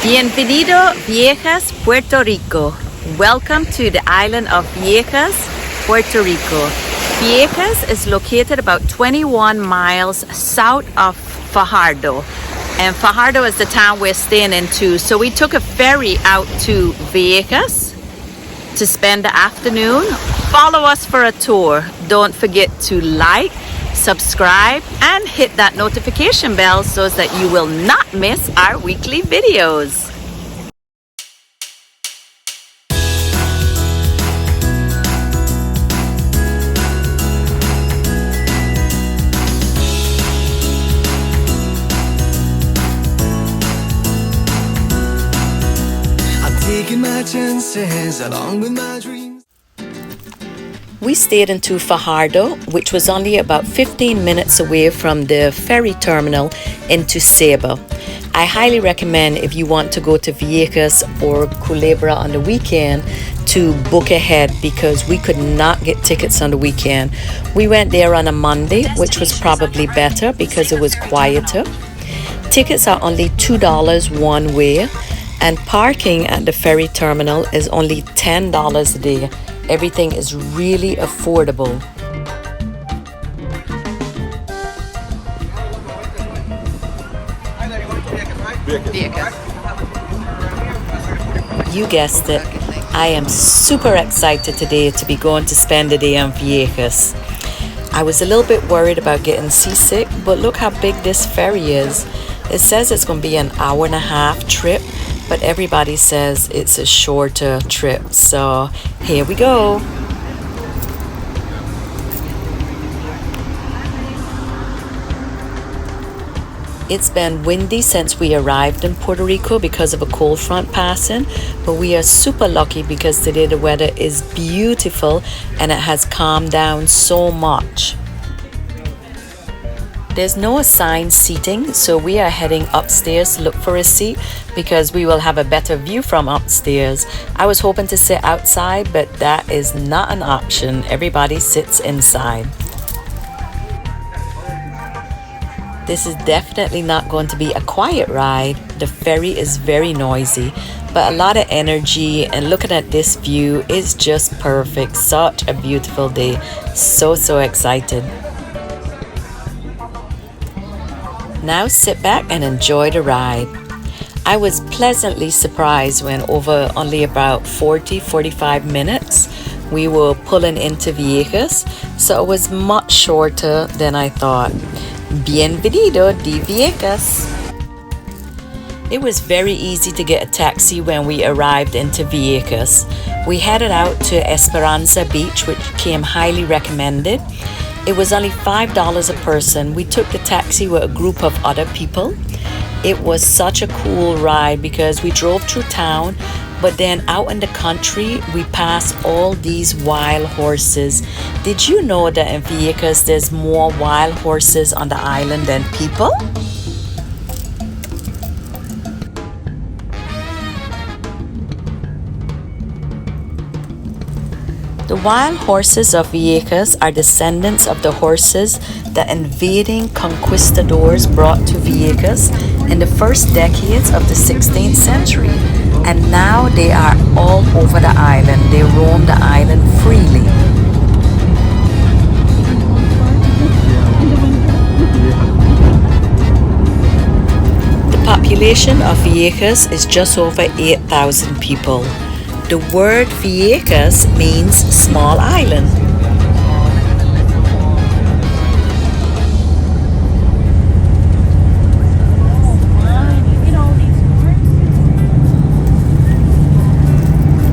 Bienvenido, Vieques Puerto Rico. Welcome to the island of Vieques, Puerto Rico. Vieques is located about 21 miles south of Fajardo. And Fajardo is the town we're staying in too. So we took a ferry out to Vieques to spend the afternoon. Follow us for a tour. Don't forget to like, subscribe, and hit that notification bell so that you will not miss our weekly videos. I'm taking my chances along with my dreams. We stayed into Fajardo, which was only about 15 minutes away from the ferry terminal into Ceiba. I highly recommend, if you want to go to Vieques or Culebra on the weekend, to book ahead because we could not get tickets on the weekend. We went there on a Monday, which was probably better because it was quieter. Tickets are only $2 one way, and parking at the ferry terminal is only $10 a day. Everything is really affordable. You guessed it. I am super excited today to be going to spend the day on Vieques. I was a little bit worried about getting seasick, but look how big this ferry is. It says it's going to be an hour-and-a-half trip, but everybody says it's a shorter trip. So here we go. It's been windy since we arrived in Puerto Rico because of a cold front passing, but we are super lucky because today the weather is beautiful and it has calmed down so much. There's no assigned seating, so we are heading upstairs to look for a seat because we will have a better view from upstairs. I was hoping to sit outside, but that is not an option. Everybody sits inside. This is definitely not going to be a quiet ride. The ferry is very noisy, but a lot of energy, and looking at this view is just perfect. Such a beautiful day. So excited. Now sit back and enjoy the ride. I was pleasantly surprised when over only about 40-45 minutes we were pulling into Vieques, so it was much shorter than I thought. Bienvenido de Vieques. It was very easy to get a taxi when we arrived into Vieques. We headed out to Esperanza beach, which came highly recommended. It was only $5 a person. We took the taxi with a group of other people. It was such a cool ride because we drove through town, but then out in the country, we passed all these wild horses. Did you know that in Vieques there's more wild horses on the island than people? The wild horses of Vieques are descendants of the horses that invading conquistadors brought to Vieques in the first decades of the 16th century, and now they are all over the island. They roam the island freely. The population of Vieques is just over 8,000 people. The word Vieques means small island.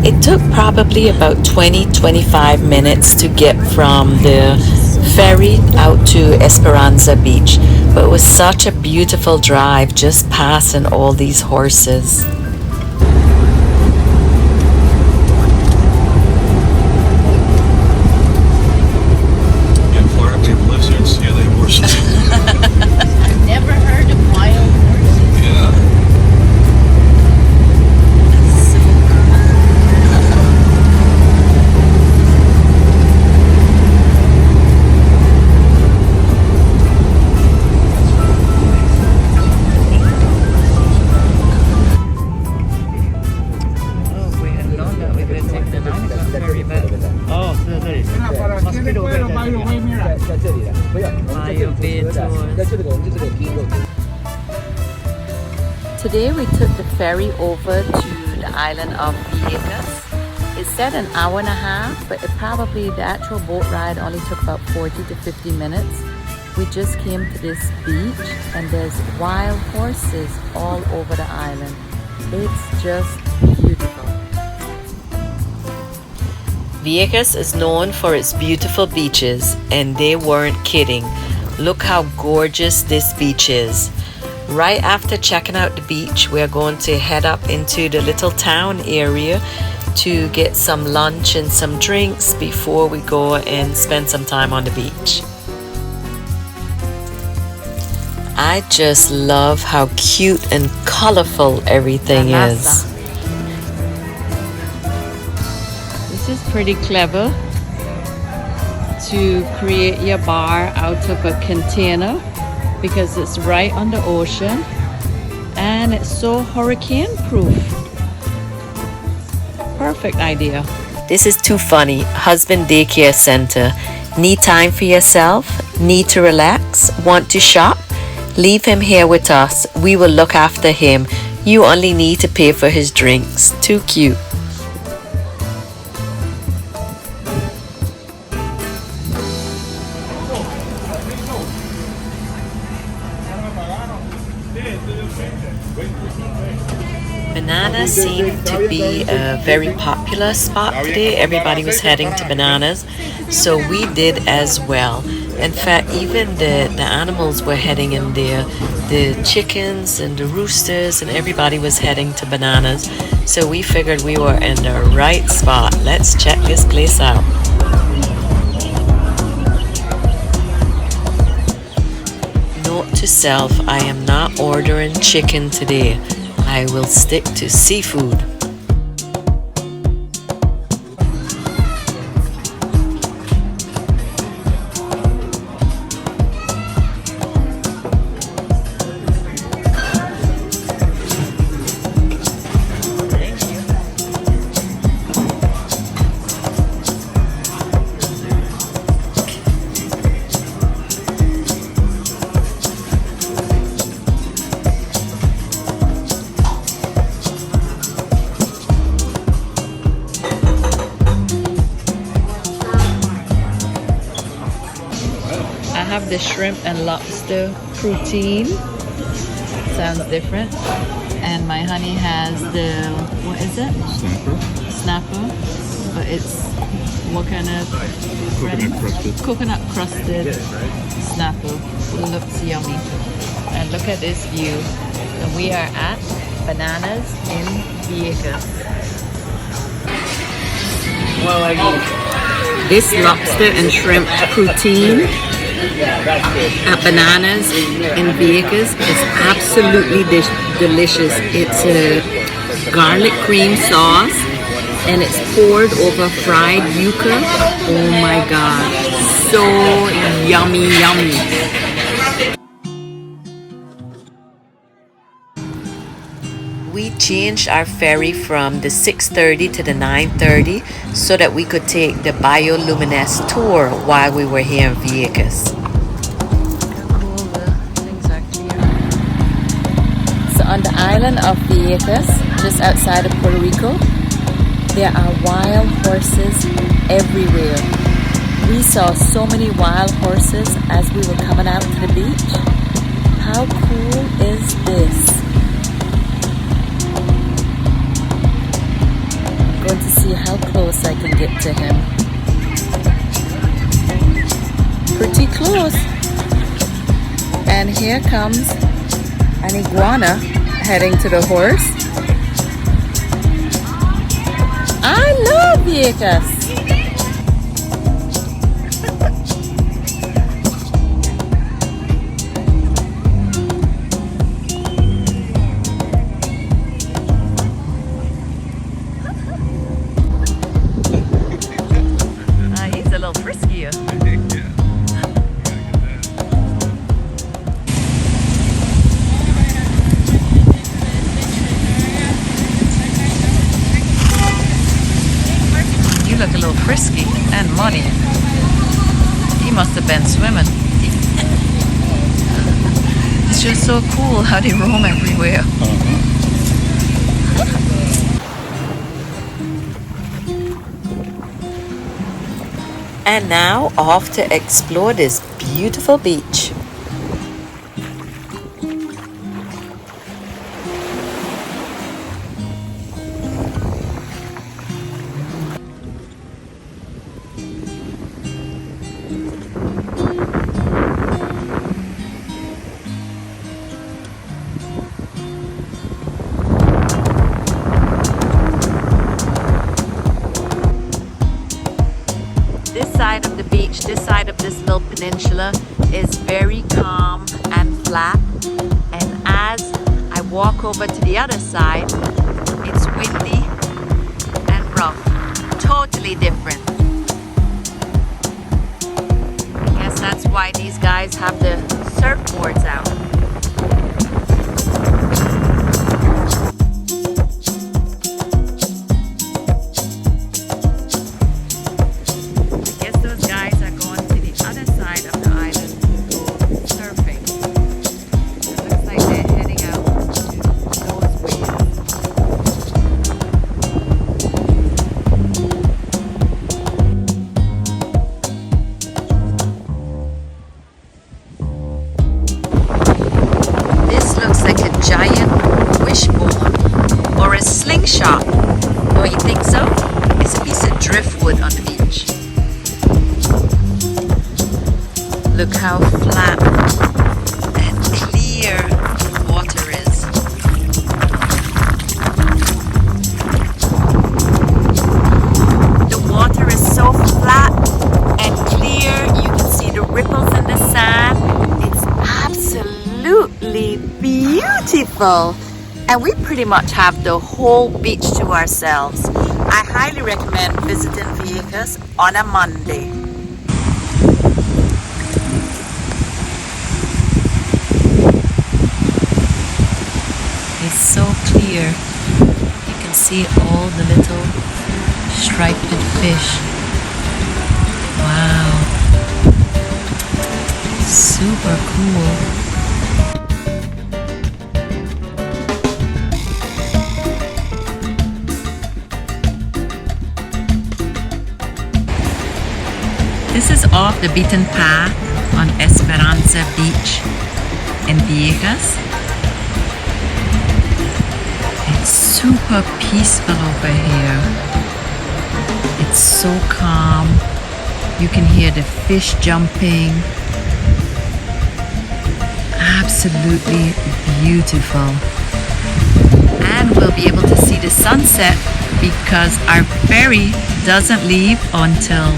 It took probably about 20-25 minutes to get from the ferry out to Esperanza beach, but it was such a beautiful drive just passing all these horses. Today we took the ferry over to the island of Vieques. It said an hour and a half, but the actual boat ride only took about 40 to 50 minutes. We just came to this beach and there's wild horses all over the island. It's just beautiful. Vieques is known for its beautiful beaches, and they weren't kidding. Look how gorgeous this beach is. Right after checking out the beach, we're going to head up into the little town area to get some lunch and some drinks before we go and spend some time on the beach. I just love how cute and colorful everything is. This is pretty clever to create your bar out of a container because it's right on the ocean and it's so hurricane proof. Perfect idea. This is too funny. Husband daycare center. Need time for yourself? Need to relax? Want to shop? Leave him here with us. We will look after him. You only need to pay for his drinks. Too cute. Bananas seemed to be a very popular spot today. Everybody was heading to Bananas, so we did as well. In fact, even the animals were heading in there. The chickens and the roosters and everybody was heading to Bananas. So we figured we were in the right spot. Let's check this place out. Note to self, I am not ordering chicken today. I will stick to seafood. Have the shrimp and lobster poutine. Sounds different. And my honey has the, what is it? Snapper. But it's what kind of Coconut crusted. Coconut crusted snapper. Looks yummy. And look at this view. And we are at Bananas in Vieques. This lobster and shrimp poutine at Bananas in Vieques is absolutely delicious. It's a garlic cream sauce and it's poured over fried yuca. Oh my god, so yummy, yummy. We changed our ferry from the 6:30 to the 9:30 so that we could take the Bioluminescent tour while we were here in Vieques. So on the island of Vieques, just outside of Puerto Rico, there are wild horses everywhere. We saw so many wild horses as we were coming out to the beach. How cool is this? Going to see how close I can get to him. Pretty close. And here comes an iguana heading to the horse. I love Vieques. He's a little friskier. You look a have been swimming. It's just so cool how they roam everywhere. And now off to explore this beautiful beach. This side of this little peninsula is very calm and flat, and as I walk over to the other side, it's windy and rough. Totally different. I guess that's why these guys have the surfboards out. Slingshot. Don't you think so? It's a piece of driftwood on the beach. Look how flat and clear the water is. The water is so flat and clear. You can see the ripples in the sand. It's absolutely beautiful. And we pretty much have the whole beach to ourselves. I highly recommend visiting Vieques on a Monday. It's so clear. You can see all the little striped fish. Wow. Super cool. This is off the beaten path on Esperanza Beach in Vieques. It's super peaceful over here. It's so calm. You can hear the fish jumping. Absolutely beautiful. And we'll be able to see the sunset because our ferry doesn't leave until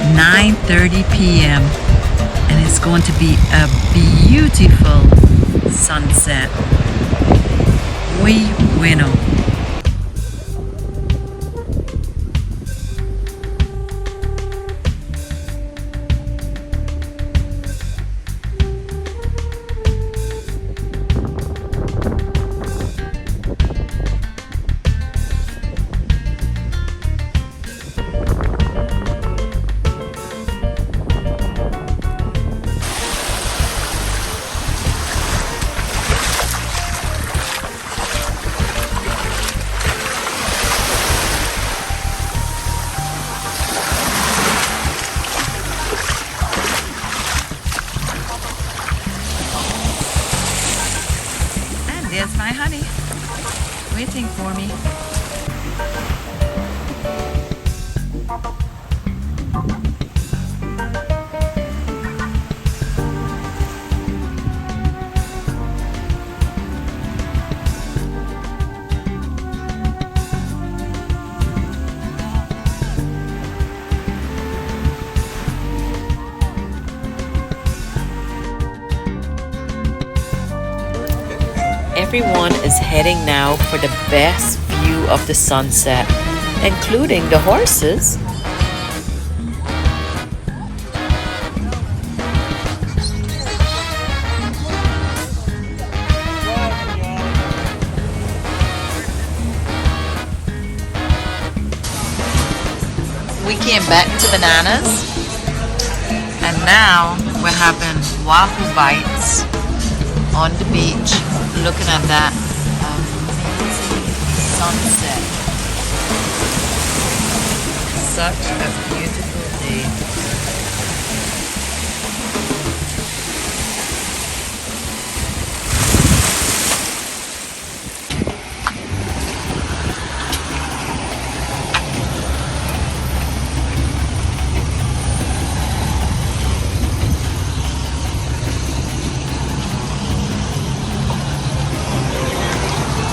9:30 p.m. and it's going to be a beautiful sunset. Muy bueno. There's my honey, waiting for me. Everyone is heading now for the best view of the sunset, including the horses. We came back to Bananas and Now we're having wahoo bites on the beach, looking at that amazing sunset. Such a beautiful day.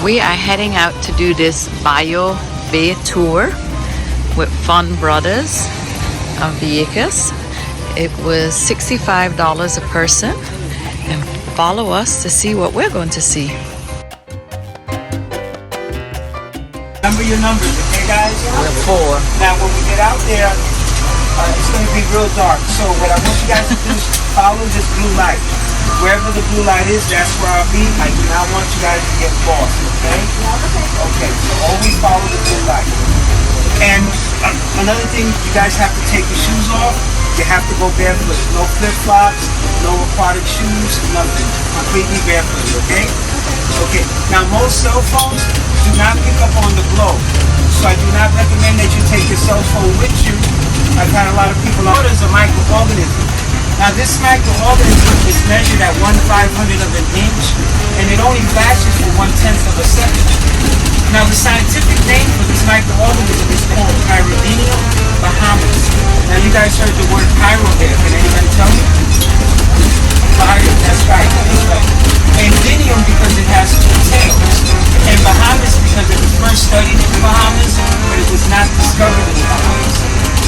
We are heading out to do this Bioluminescent Bay tour with Fun Brothers of Vieques. It was $65 a person, and follow us to see what we're going to see. Remember your numbers, okay guys? We're 4. Now when we get out there, it's going to be real dark. So what I want you guys to do is follow this blue light. Wherever the blue light is, that's where I'll be. I do not want you guys to get lost, okay? Okay, so always follow the blue light. And another thing, you guys have to take your shoes off. You have to go barefoot. No flip-flops, no aquatic shoes, nothing. Completely barefoot, okay? Okay, now most cell phones do not pick up on the glow. So I do not recommend that you take your cell phone with you. I've had a lot of people on. There's a microorganism. Now this microorganism is measured at 1/500 of an inch, and it only flashes for 1/10 of a second. Now the scientific name for this microorganism is called Pyrrhinium bahamas. Now you guys heard the word pyro there. Can anybody tell me? Fire, that's right. And Dinium because it has 2 tails. And Bahamas because it was first studied in the Bahamas, but it was not discovered in the Bahamas.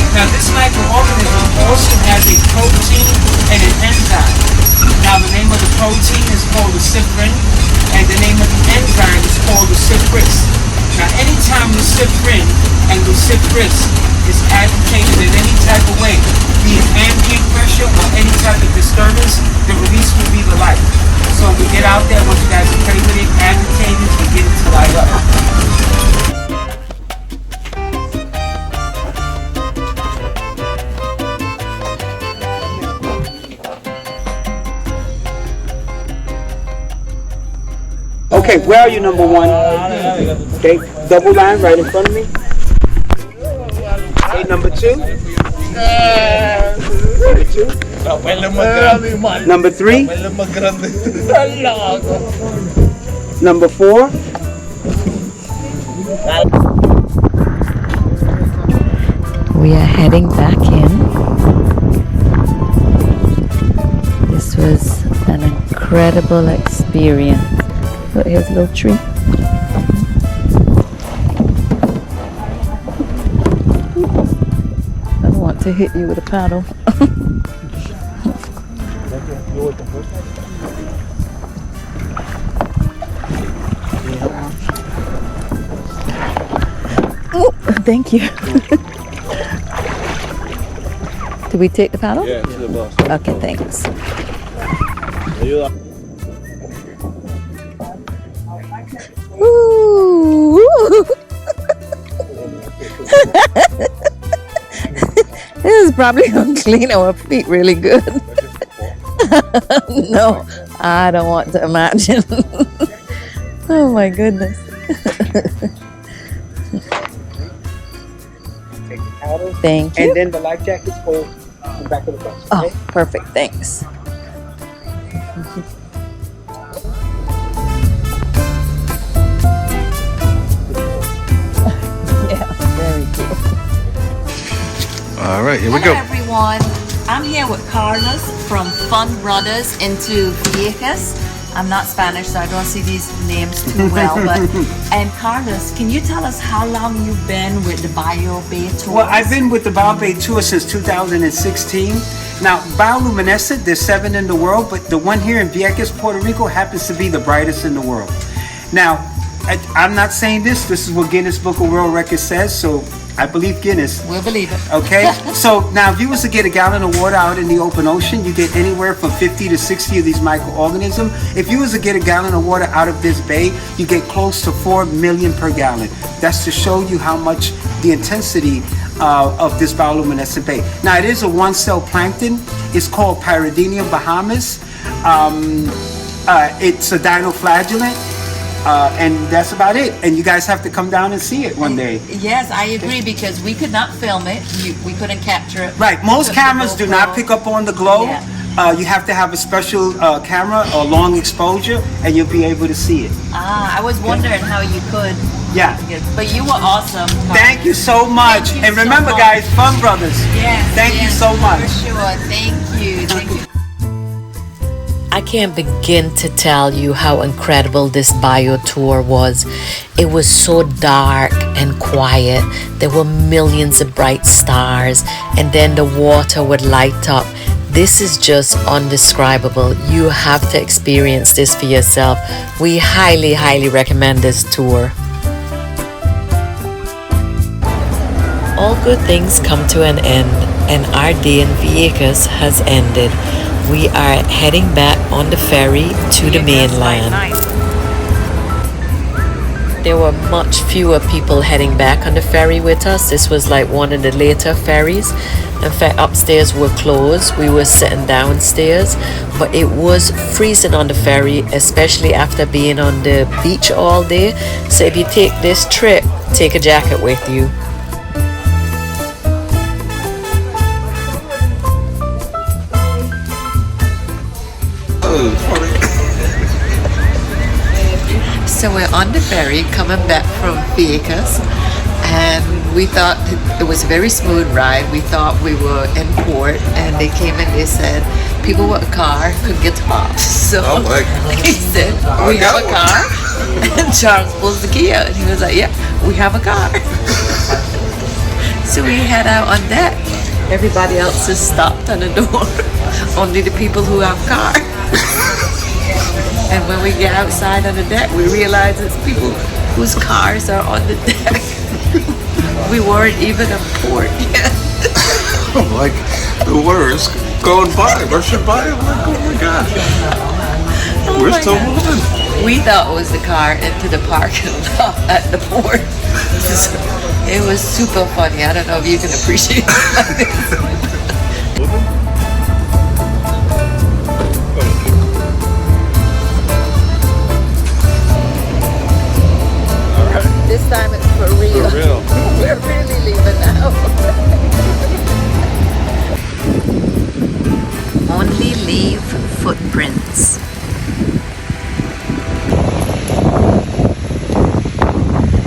Now this microorganism also has a protein and an enzyme. Now the name of the protein is called luciferin, and the name of the enzyme is called luciferase. Now anytime luciferin and luciferase is agitated in any type of way, be it ambient pressure or any type of disturbance, the release will be the light. So we get out there, once you guys play with it, agitate it, and get it to light up. Okay, where are you, number 1? Okay, double line right in front of me. Okay, number 2. Number 2. Number 3. Number 4. We are heading back in. This was an incredible experience. Look, here's a little tree. I don't want to hit you with a paddle. Oh, thank you. Did we take the paddle? Yeah, to the bus. Okay, thanks. Ooh. This is probably going to clean our feet really good. No, I don't want to imagine. Oh my goodness. Take the paddle. Thank you. And then the life jackets hold the back of the bus. Okay? Oh, perfect. Thanks. All right, here we Hello go. everyone. I'm here with Carlos from Fun Brothers into Vieques. I'm not Spanish, so I don't see these names too well. But and Carlos, can you tell us how long you've been with the Bioluminescent Bay tour? Well, I've been with the Bioluminescent Bay tour since 2016. Now, Bioluminescent, there's 7 in the world, but the one here in Vieques, Puerto Rico, happens to be the brightest in the world. Now, I'm not saying this. This is what Guinness Book of World Records says, so I believe Guinness. We'll believe it. Okay, so now if you was to get a gallon of water out in the open ocean, you get anywhere from 50 to 60 of these microorganisms. If you was to get a gallon of water out of this bay, you get close to 4 million per gallon. That's to show you how much the intensity of this bioluminescent bay. Now it is a one-cell plankton, It's called Paradenia bahamas. It's a dinoflagellate. And that's about it. And you guys have to come down and see it one day. Yes, I agree, because we could not film it. We couldn't capture it. Right. Most cameras do not pick up on the glow. Yeah. You have to have a special camera or long exposure, and you'll be able to see it. I was wondering how you could. Yeah. But you were awesome. Thank you so much. Thank you And so remember, much. guys, Fun Brothers. Yes. Thank you so much. For sure. Thank you. Thank you. I can't begin to tell you how incredible this bio tour was. It was so dark and quiet. There were millions of bright stars, and then the water would light up. This is just undescribable. You have to experience this for yourself. We highly, highly recommend this tour. All good things come to an end, and our day in Vieques has ended. We are heading back on the ferry to the mainland. There were much fewer people heading back on the ferry with us. This was like one of the later ferries. In fact, upstairs were closed. We were sitting downstairs, but it was freezing on the ferry, especially after being on the beach all day. So if you take this trip, take a jacket with you. So we're on the ferry coming back from Vieques, and we thought it was a very smooth ride. We thought we were in port, and they came and they said people with a car could get off. So he said, we have a car. And Charles pulls the key out, and he was like, yeah, we have a car. So we head out on deck. Everybody else is stopped on the door. Only the people who have cars. And when we get outside on the deck, we realize it's people whose cars are on the deck. We weren't even in port yet. I'm like, the water's going by, rushing by. I'm like, oh my gosh. We're still moving. We thought it was the car into the parking lot at the port. It was super funny. I don't know if you can appreciate it. This time it's for real. For real. We're really leaving now. Only leave footprints.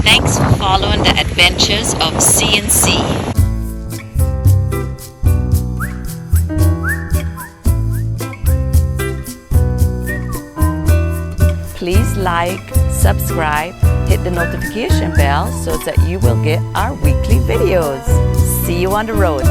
Thanks for following the adventures of C&C. Please like, subscribe, hit the notification bell so that you will get our weekly videos. See you on the road.